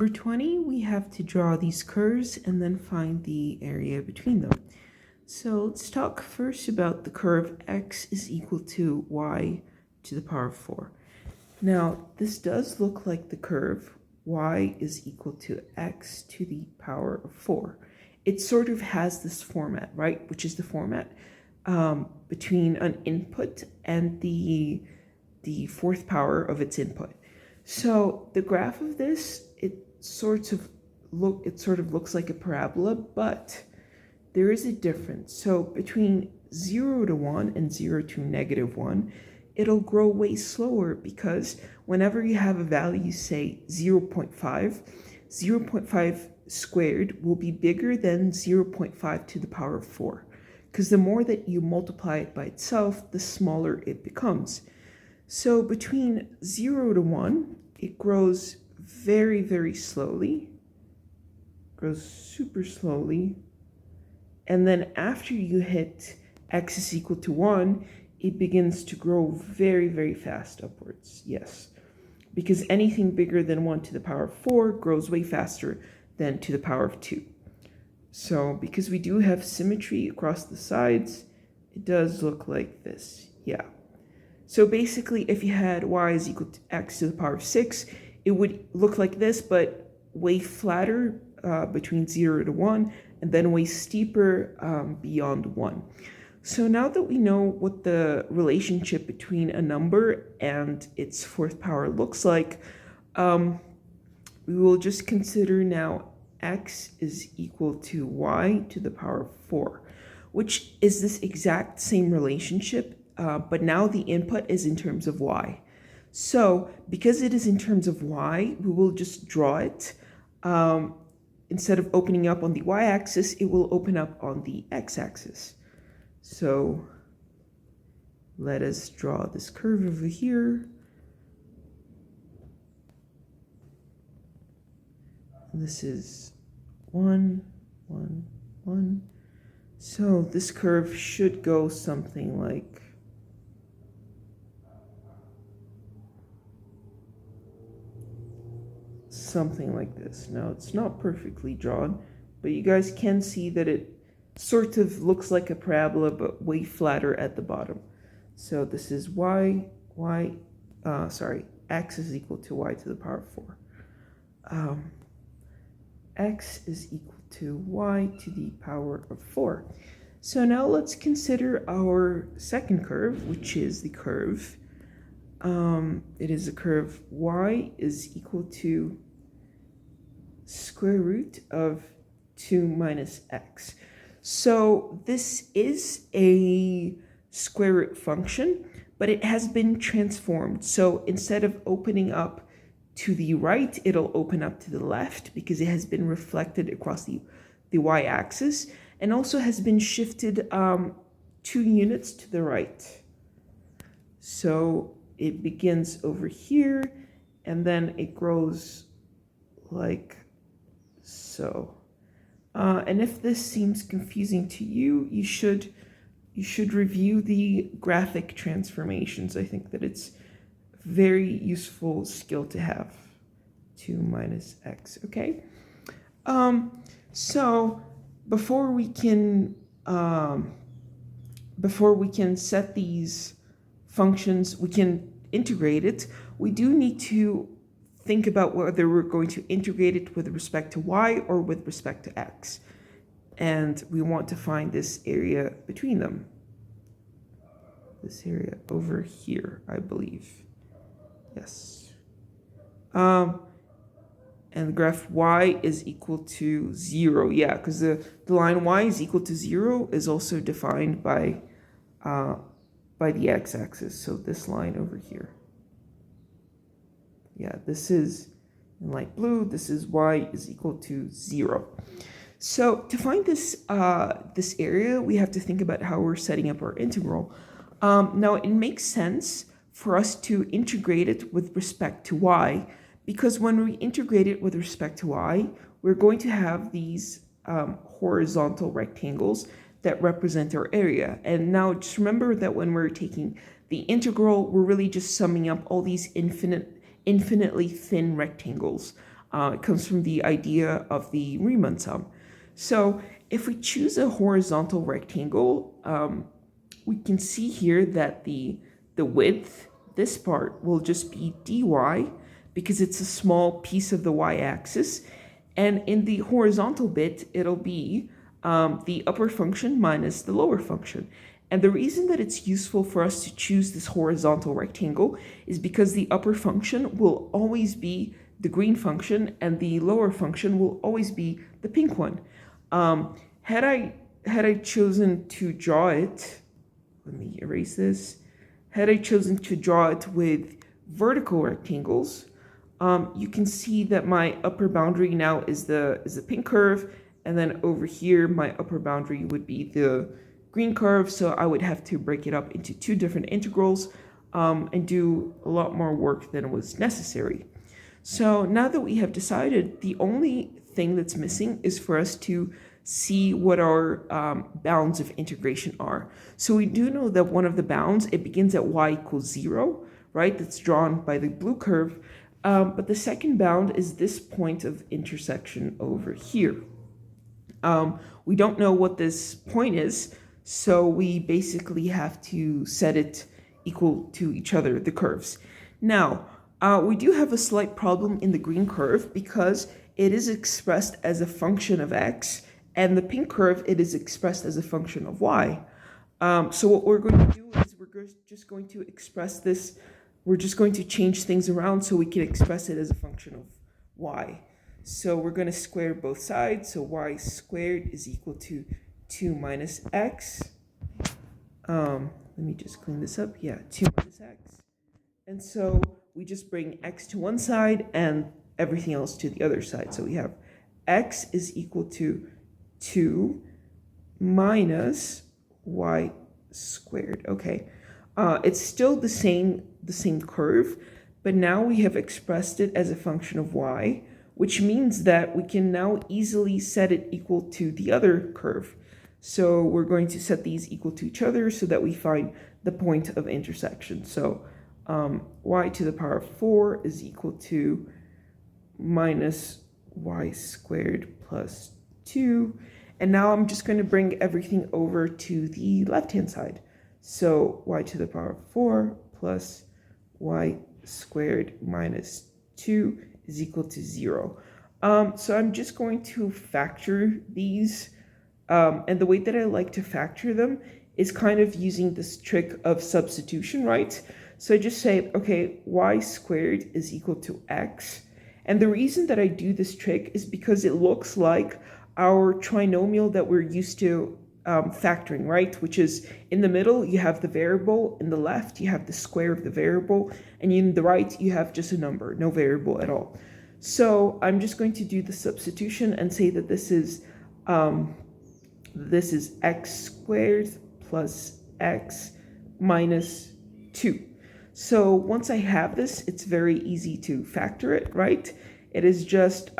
For 20, we have to draw these curves and then find the area between them. So let's talk first about the curve x is equal to y to the power of 4. Now, this does look like the curve y is equal to x to the power of 4. It sort of has this format, right? Which is the format between an input and the fourth power of its input. So the graph of this, it sort of looks like a parabola, but there is a difference. So between 0 to 1 and 0 to -1, it'll grow way slower because whenever you have a value, say 0.5, 0.5 squared will be bigger than 0.5 to the power of 4. Because the more that you multiply it by itself, the smaller it becomes. So between 0 to 1, it grows very, very slowly, grows super slowly. And then after you hit x is equal to 1, it begins to grow very, very fast upwards. Yes, because anything bigger than 1 to the power of 4 grows way faster than to the power of 2. So because we do have symmetry across the sides, it does look like this. Yeah. So basically, if you had y is equal to x to the power of 6, it would look like this, but way flatter between 0 to 1, and then way steeper beyond 1. So now that we know what the relationship between a number and its fourth power looks like, we will just consider now x is equal to y to the power of 4, which is this exact same relationship, but now the input is in terms of y. So because it is in terms of y, we will just draw it. Instead of opening up on the y-axis, it will open up on the x-axis. So let us draw this curve over here. This is 1, 1, 1. So this curve should go something like this. Now, it's not perfectly drawn, but you guys can see that it sort of looks like a parabola, but way flatter at the bottom. So this is x is equal to y to the power of 4. X is equal to y to the power of 4. So now let's consider our second curve, which is the curve. It is a curve y is equal to square root of 2 minus x. So this is a square root function, but it has been transformed. So instead of opening up to the right, it'll open up to the left because it has been reflected across the y-axis, and also has been shifted 2 units to the right. So it begins over here, and then it grows like so. And if this seems confusing to you, you should review the graphic transformations. I think that it's a very useful skill to have. 2 minus x, okay? So before we can set these functions, we can integrate it, we do need to think about whether we're going to integrate it with respect to y or with respect to x. And we want to find this area between them. This area over here, I believe. Yes. And the graph y is equal to 0. Yeah, because the line y is equal to 0 is also defined by the x-axis. So this line over here. Yeah, this is in light blue. This is y is equal to 0. So to find this this area, we have to think about how we're setting up our integral. Now, it makes sense for us to integrate it with respect to y, because when we integrate it with respect to y, we're going to have these horizontal rectangles that represent our area. And now just remember that when we're taking the integral, we're really just summing up all these infinitely thin rectangles. It comes from the idea of the Riemann sum. So if we choose a horizontal rectangle, we can see here that the width, this part, will just be dy because it's a small piece of the y-axis. And in the horizontal bit, it'll be the upper function minus the lower function. And the reason that it's useful for us to choose this horizontal rectangle is because the upper function will always be the green function and the lower function will always be the pink one. Had I chosen to draw it, let me erase this. Had I chosen to draw it with vertical rectangles, you can see that my upper boundary now is the pink curve, and then over here my upper boundary would be the green curve. So I would have to break it up into two different integrals and do a lot more work than was necessary. So now that we have decided, the only thing that's missing is for us to see what our bounds of integration are. So we do know that one of the bounds, it begins at y equals 0, right? That's drawn by the blue curve. But the second bound is this point of intersection over here. We don't know what this point is, so we basically have to set it equal to each other, the curves. Now, we do have a slight problem in the green curve because it is expressed as a function of x, and the pink curve, it is expressed as a function of y. So what we're going to do is we're just going to express this, we're just going to change things around so we can express it as a function of y. So we're going to square both sides, so y squared is equal to 2 minus x. Let me just clean this up. Yeah, 2 minus x. And so we just bring x to one side and everything else to the other side. So we have x is equal to 2 minus y squared. Okay, it's still the same curve, but now we have expressed it as a function of y, which means that we can now easily set it equal to the other curve. So we're going to set these equal to each other so that we find the point of intersection. So y to the power of 4 is equal to minus y squared plus 2. And now I'm just going to bring everything over to the left-hand side. So y to the power of 4 plus y squared minus 2 is equal to 0. So I'm just going to factor these. And the way that I like to factor them is kind of using this trick of substitution, right? So I just say, okay, y squared is equal to x. And the reason that I do this trick is because it looks like our trinomial that we're used to factoring, right? Which is in the middle, you have the variable, in the left, you have the square of the variable, and in the right, you have just a number, no variable at all. So I'm just going to do the substitution and say that this is x squared plus x minus 2. So once I have this, it's very easy to factor it, right? It is just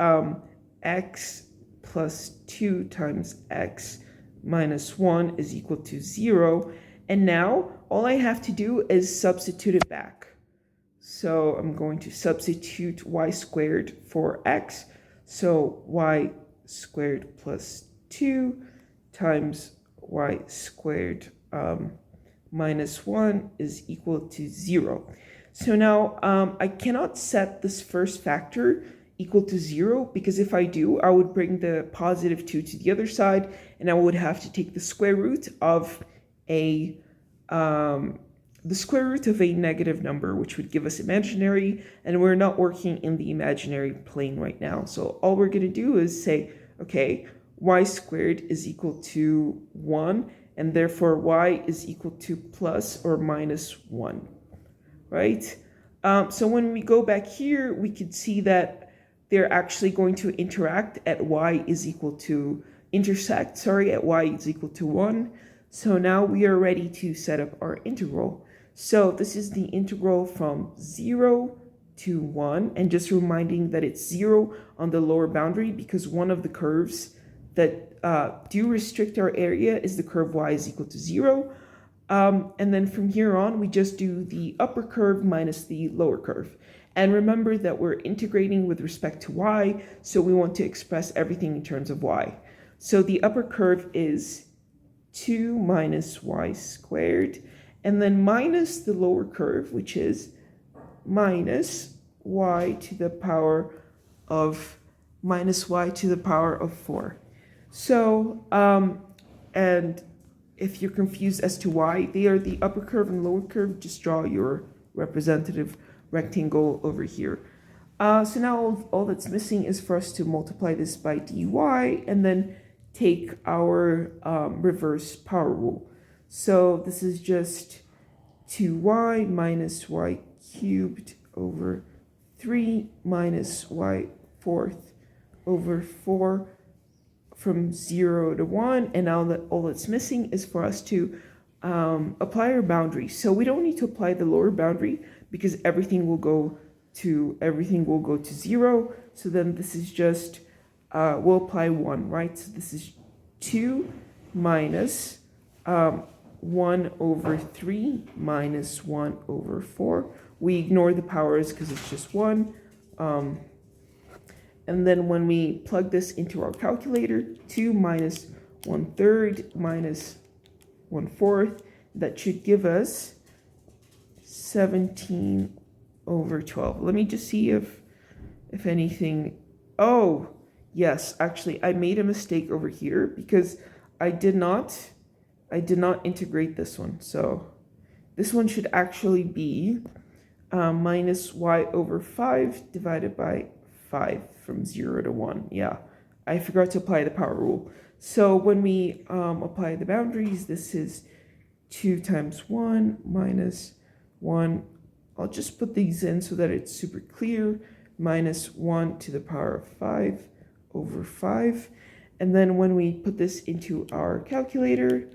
x plus 2 times x minus 1 is equal to 0. And now all I have to do is substitute it back. So I'm going to substitute y squared for x. So y squared plus 2 times y squared minus 1 is equal to 0. So now I cannot set this first factor equal to 0 because if I do, I would bring the positive 2 to the other side and I would have to take the square root of a negative number, which would give us imaginary, and we're not working in the imaginary plane right now. So all we're going to do is say, okay, y squared is equal to 1, and therefore y is equal to plus or minus 1, right? So when we go back here, we could see that they're actually going to intersect at y is equal to 1. So now we are ready to set up our integral. So this is the integral from 0 to 1, and just reminding that it's 0 on the lower boundary because one of the curves that do restrict our area is the curve y is equal to 0. And then from here on, we just do the upper curve minus the lower curve. And remember that we're integrating with respect to y, so we want to express everything in terms of y. So the upper curve is 2 minus y squared, and then minus the lower curve, which is minus y to the power of 4. So, and if you're confused as to why they are the upper curve and lower curve, just draw your representative rectangle over here. So now all that's missing is for us to multiply this by dy and then take our reverse power rule. So this is just 2y minus y cubed over 3 minus y fourth over 4 from 0 to 1. And now that all that's missing is for us to apply our boundary. So we don't need to apply the lower boundary because everything will go to 0. So then this is just we'll apply 1, right? So this is 2 minus 1 over 3 minus 1 over 4. We ignore the powers because it's just 1. And then when we plug this into our calculator, 2 minus 1/3 minus 1/4, that should give us 17 over 12. Let me just see if anything. Oh, yes, actually, I made a mistake over here because I did not integrate this one. So this one should actually be minus y over 5 divided by 5 from 0 to 1. Yeah, I forgot to apply the power rule. So when we apply the boundaries, this is 2 times 1 minus 1. I'll just put these in so that it's super clear. Minus 1 to the power of 5 over 5. And then when we put this into our calculator,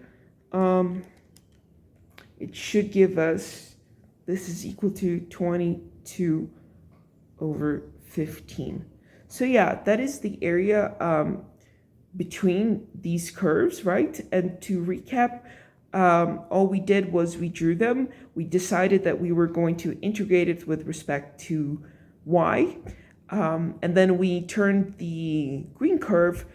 it should give us, this is equal to 22 over 15. So yeah, that is the area between these curves, right? And to recap, all we did was we drew them. We decided that we were going to integrate it with respect to y. And then we turned the green curve.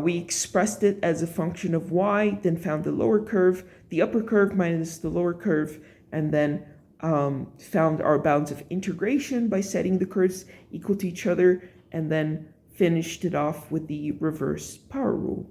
We expressed it as a function of y, then found the lower curve, the upper curve minus the lower curve, and then found our bounds of integration by setting the curves equal to each other, and then finished it off with the reverse power rule.